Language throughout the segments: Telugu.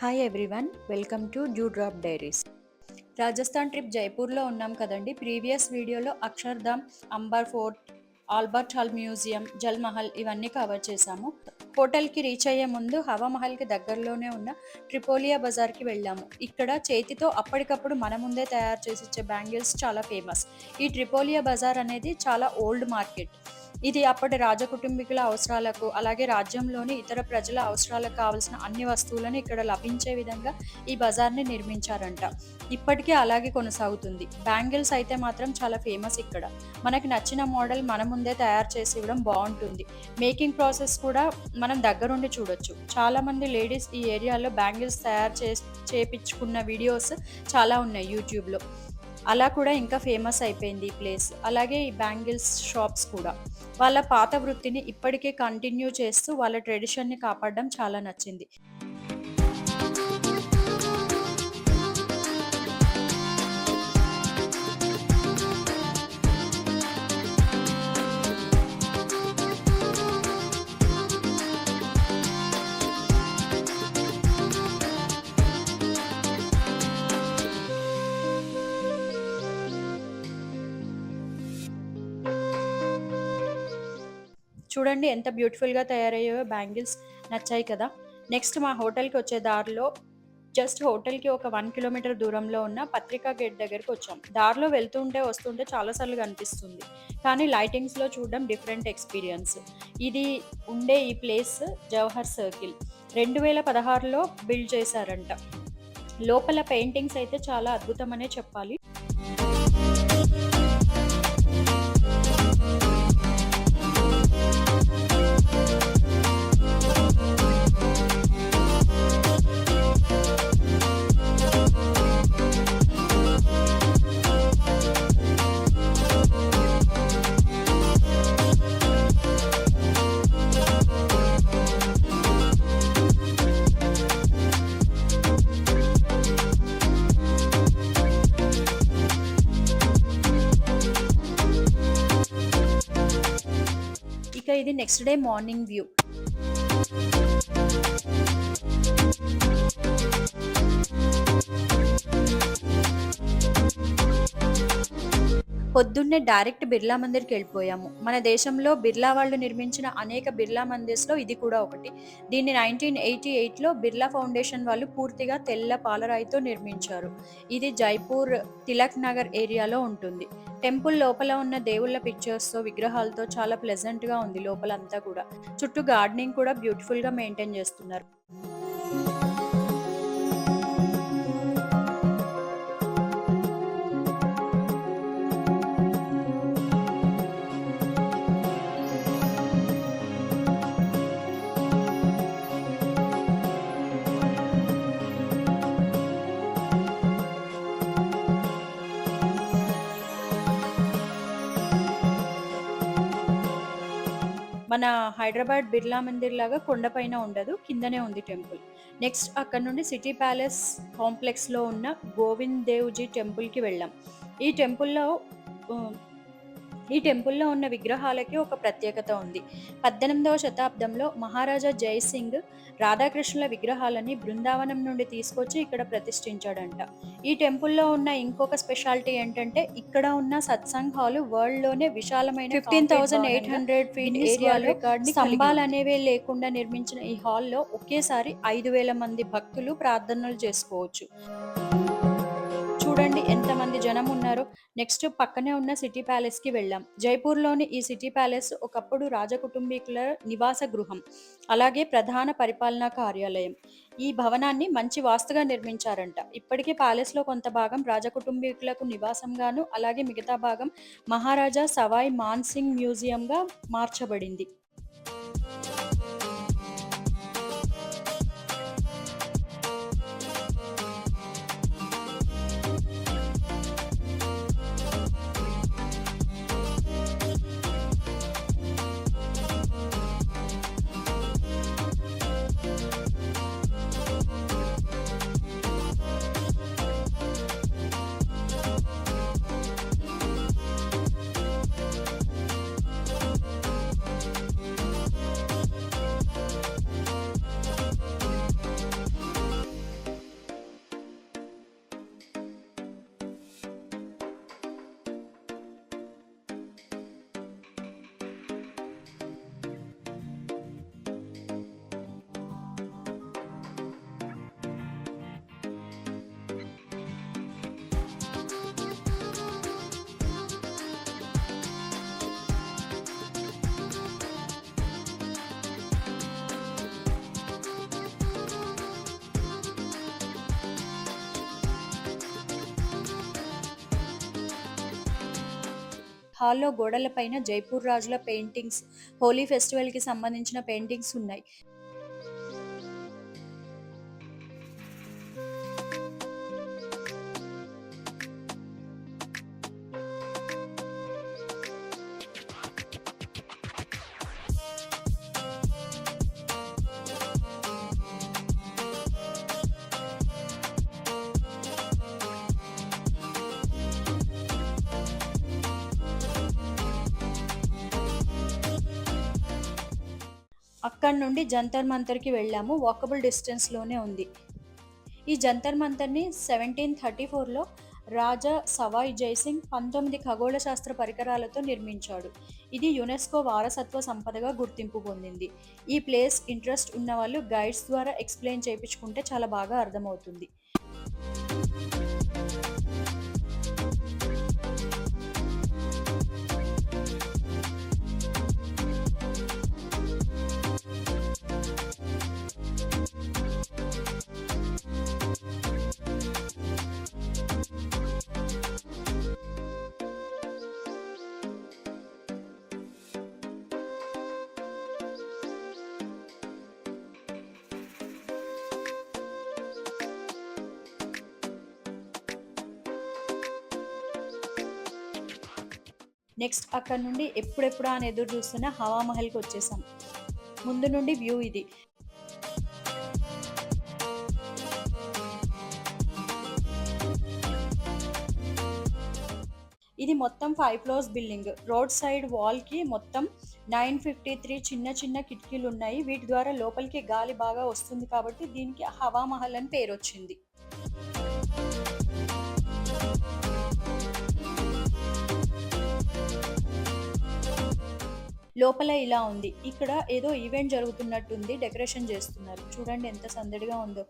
Hi everyone, welcome to dew drop diaries. Rajasthan trip జైపూర్లో ఉన్నాం కదండి. ప్రీవియస్ వీడియోలో Akshardham, Amber fort, Albert hall museum, Jal Mahal ఇవన్నీ కవర్ చేశాము. హోటల్కి రీచ్ అయ్యే ముందు హవా మహల్కి దగ్గరలోనే ఉన్న ట్రిపోలియా బజార్కి వెళ్ళాము. ఇక్కడ చేతితో అప్పటికప్పుడు మన ముందే తయారు చేసి ఇచ్చే బ్యాంగిల్స్ చాలా ఫేమస్. ఈ ట్రిపోలియా బజార్ అనేది చాలా ఓల్డ్ మార్కెట్. ఇది అప్పటి రాజకుటుంబీకుల అవసరాలకు, అలాగే రాజ్యంలోని ఇతర ప్రజల అవసరాలకు కావలసిన అన్ని వస్తువులను ఇక్కడ లభించే విధంగా ఈ బజార్ని నిర్మించారంట. ఇప్పటికీ అలాగే కొనసాగుతుంది. బ్యాంగిల్స్ అయితే మాత్రం చాలా ఫేమస్ ఇక్కడ. మనకి నచ్చిన మోడల్ మన ముందే తయారు చేసి ఇవ్వడం బాగుంటుంది. మేకింగ్ ప్రాసెస్ కూడా మనం దగ్గరుండి చూడొచ్చు. చాలామంది లేడీస్ ఈ ఏరియాలో బ్యాంగిల్స్ తయారు చేపించుకున్న వీడియోస్ చాలా ఉన్నాయి యూట్యూబ్లో. అలా కూడా ఇంకా ఫేమస్ అయిపోయింది ఈ ప్లేస్. అలాగే ఈ బ్యాంగిల్స్ షాప్స్ కూడా వాళ్ళ పాత వృత్తిని ఇప్పటికే కంటిన్యూ చేస్తూ వాళ్ళ ట్రెడిషన్ని కాపాడడం చాలా నచ్చింది. చూడండి ఎంత బ్యూటిఫుల్గా తయారయ్యాయో బ్యాంగిల్స్. నచ్చాయి కదా. నెక్స్ట్ మా హోటల్కి వచ్చే దారిలో జస్ట్ హోటల్కి ఒక 1 కిలోమీటర్ దూరంలో ఉన్న పత్రికా గేట్ దగ్గరికి వచ్చాం. దారిలో వెళ్తుంటే వస్తుంటే చాలాసార్లు కనిపిస్తుంది, కానీ లైటింగ్స్లో చూడడం డిఫరెంట్ ఎక్స్పీరియన్స్. ఇది ఉండే ఈ ప్లేస్ జవహర్ సర్కిల్ 2016లో బిల్డ్ చేశారంట. లోపల పెయింటింగ్స్ అయితే చాలా అద్భుతమనే చెప్పాలి. ఇక ఇది నెక్స్ట్ డే మార్నింగ్ వ్యూ. పొద్దున్నే డైరెక్ట్ బిర్లా మందిర్కి వెళ్ళిపోయాము. మన దేశంలో బిర్లా వాళ్ళు నిర్మించిన అనేక బిర్లా మందిర్స్లో ఇది కూడా ఒకటి. దీన్ని 1988లో బిర్లా ఫౌండేషన్ వాళ్ళు పూర్తిగా తెల్ల పాలరాయితో నిర్మించారు. ఇది జైపూర్ తిలక్ నగర్ ఏరియాలో ఉంటుంది. టెంపుల్ లోపల ఉన్న దేవుళ్ళ పిక్చర్స్తో, విగ్రహాలతో చాలా ప్లెజెంట్గా ఉంది లోపలంతా కూడా. చుట్టూ గార్డెనింగ్ కూడా బ్యూటిఫుల్గా మెయింటైన్ చేస్తున్నారు. మన హైదరాబాద్ బిర్లా మందిర్ లాగా కొండపైన ఉండదు, కిందనే ఉంది టెంపుల్. నెక్స్ట్ అక్కడ నుండి సిటీ ప్యాలెస్ కాంప్లెక్స్లో ఉన్న గోవింద్ దేవ్జీ టెంపుల్కి వెళ్ళాం. ఈ టెంపుల్లో ఉన్న విగ్రహాలకి ఒక ప్రత్యేకత ఉంది. 18వ శతాబ్దంలో మహారాజా జైసింగ్ రాధాకృష్ణుల విగ్రహాలని బృందావనం నుండి తీసుకొచ్చి ఇక్కడ ప్రతిష్ఠించాడంట. ఈ టెంపుల్లో ఉన్న ఇంకొక స్పెషాలిటీ ఏంటంటే, ఇక్కడ ఉన్న సత్సంగ్ హాల్ వరల్డ్ లోనే విశాలమైన 15,800 ఫీట్ ఏరియాలో స్తంభాలు అనేవే లేకుండా నిర్మించిన ఈ హాల్లో ఒకేసారి 5,000 మంది భక్తులు ప్రార్థనలు చేసుకోవచ్చు. చూడండి ఎంతమంది జనం ఉన్నారో. నెక్స్ట్ పక్కనే ఉన్న సిటీ ప్యాలెస్కి వెళ్ళాం. జైపూర్లోని ఈ సిటీ ప్యాలెస్ ఒకప్పుడు రాజకుటుంబీకుల నివాస గృహం, అలాగే ప్రధాన పరిపాలనా కార్యాలయం. ఈ భవనాన్ని మంచి వాస్తుగా నిర్మించారంట. ఇప్పటికీ ప్యాలెస్లో కొంత భాగం రాజకుటుంబీకులకు నివాసంగాను, అలాగే మిగతా భాగం మహారాజా సవాయ్ మాన్సింగ్ మ్యూజియంగా మార్చబడింది. హాల్లో గోడలపైన జైపూర్ రాజుల పెయింటింగ్స్, హోలీ ఫెస్టివల్‌కి సంబంధించిన పెయింటింగ్స్ ఉన్నాయి. అక్కడి నుండి జంతర్ మంతర్‌కి వెళ్ళాము. వాకబుల్ డిస్టెన్స్‌లోనే ఉంది. ఈ జంతర్ మంతర్‌ని 1734లో రాజా సవాయ్ జైసింగ్ 19 ఖగోళ శాస్త్ర పరికరాలతో నిర్మించాడు. ఇది యునెస్కో వారసత్వ సంపదగా గుర్తింపు పొందింది. ఈ ప్లేస్ ఇంట్రెస్ట్ ఉన్నవాళ్ళు గైడ్స్ ద్వారా ఎక్స్‌ప్లెయిన్ చేపించుకుంటే చాలా బాగా అర్థమవుతుంది. నెక్స్ట్ అక్కడి నుండి ఎప్పుడెప్పుడా అని ఎదురు చూస్తున్న హవా మహల్‌కి వచ్చేసాం. ముందు నుండి వ్యూ ఇది. ఇది మొత్తం 5 ఫ్లోర్స్ బిల్డింగ్. రోడ్ సైడ్ వాల్‌కి మొత్తం 953 చిన్న చిన్న కిటికీలున్నాయి. వీటి ద్వారా లోపలికి గాలి బాగా వస్తుంది కాబట్టి దీనికి హవా మహల్ అని పేరొచ్చింది. లోపల ఇలా ఉంది. ఇక్కడ ఏదో ఈవెంట్ జరుగుతున్నట్టుంది. డెకరేషన్ చేస్తున్నారు. చూడండి ఎంత సందడిగా ఉందో.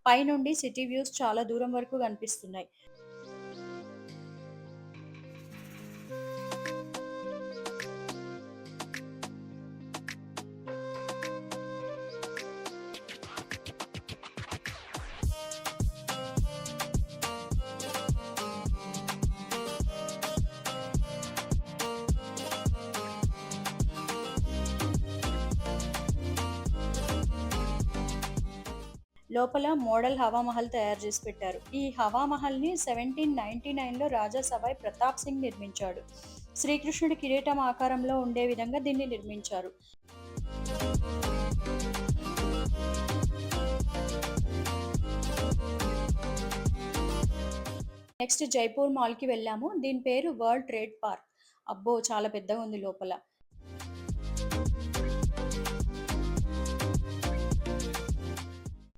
పైనుండి సిటీ వ్యూస్ చాలా దూరం వరకు కనిపిస్తున్నాయి. లోపల మోడల్ హవా మహల్ తయారు చేసి పెట్టారు. ఈ హవా మహల్‌ని 1799లో రాజా సవాయ్ ప్రతాప్ సింగ్ నిర్మించాడు. శ్రీకృష్ణుడి కిరీటం ఆకారంలో ఉండే విధంగా దీన్ని నిర్మించారు. నెక్స్ట్ జైపూర్ మాల్‌కి వెళ్ళాము. దీని పేరు వరల్డ్ ట్రేడ్ పార్క్. అబ్బో! చాలా పెద్దగా ఉంది లోపల.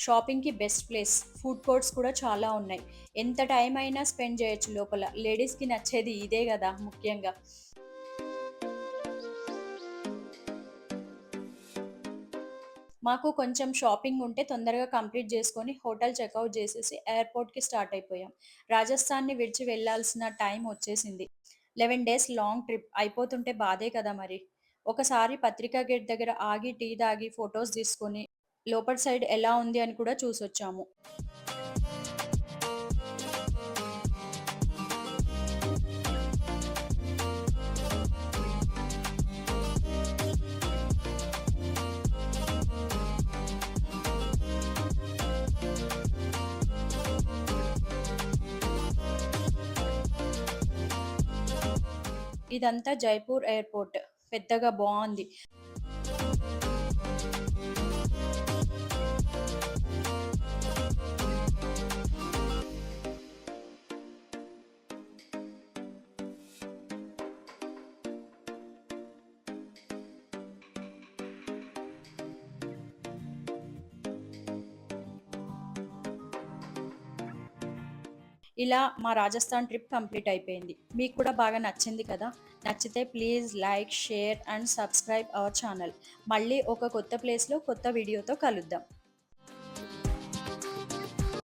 షాపింగ్‌కి బెస్ట్ ప్లేస్. ఫుడ్ కోర్ట్స్ కూడా చాలా ఉన్నాయి. ఎంత టైం అయినా స్పెండ్ చేయొచ్చు లోపల. లేడీస్‌కి నచ్చేది ఇదే గదా ముఖ్యంగా. మాకు కొంచెం షాపింగ్ ఉంటే తొందరగా కంప్లీట్ చేసుకొని హోటల్ చెక్‌ఔట్ చేసేసి ఎయిర్‌పోర్ట్‌కి స్టార్ట్ అయిపోయాం. రాజస్థాన్‌ని విడిచి వెళ్ళాల్సిన టైం వచ్చేసింది. 11 డేస్ లాంగ్ ట్రిప్ అయిపోతుంటే బాధే కదా మరి. ఒకసారి పత్రికా గేట్ దగ్గర ఆగి టీ తాగి ఫోటోస్ తీసుకొని లోపటి సైడ్ ఎలా ఉంది అని కూడా చూసొచ్చాము. ఇదంతా జైపూర్ ఎయిర్‌పోర్ట్. పెద్దగా బావుంది. ఇలా మా రాజస్థాన్ ట్రిప్ కంప్లీట్ అయిపోయింది. మీకు కూడా బాగా నచ్చింది కదా! నచ్చితే please like, share and subscribe our channel. మళ్ళీ ఒక కొత్త ప్లేస్‌లో కొత్త వీడియోతో కలుద్దాం.